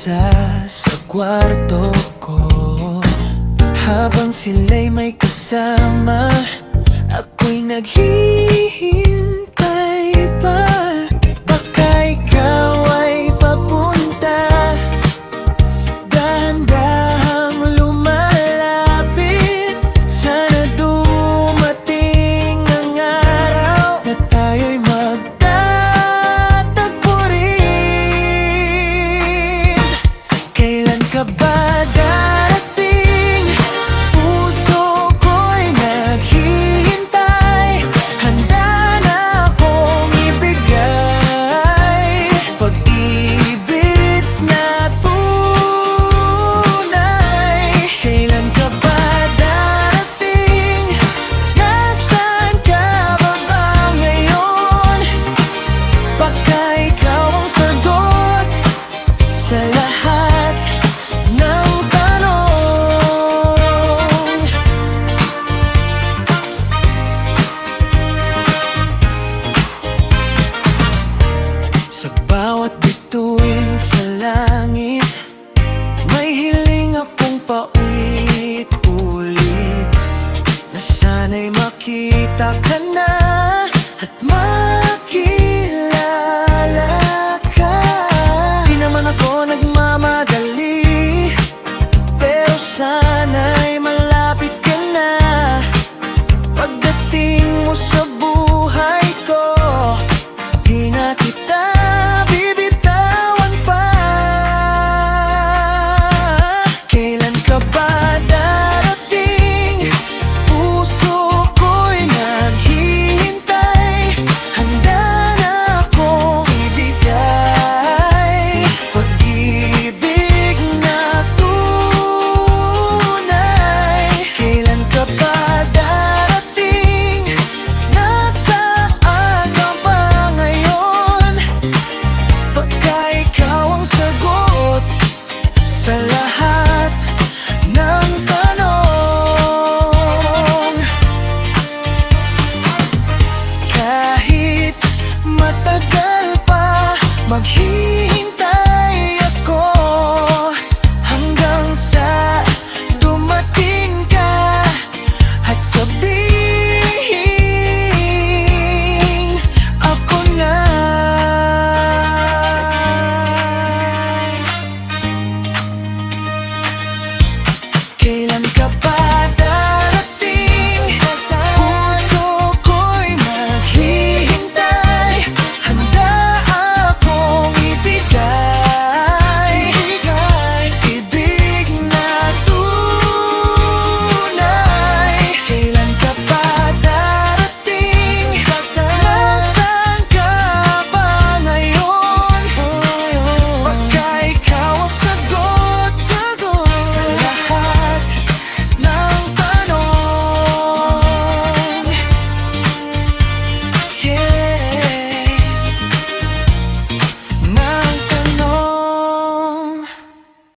mag-isa sa kwarto ko. Habang sila'y may kasama, ako'y naghihintay pa. Baka ikaw ay papunta, dahan-dahang lumalapit. Sana dumating ang araw na tayo'y magtatagpo rin. Kailan ka ba darating? Puso ko'y naghihintay. Handa na akong ibigay pag-ibig na tunay. Kailan ka ba darating? Nasaan ka ba ngayon? Baka ikaw ang sagot sa lahat ng tanong. Sa bawat bituin sa langit, may hiling akong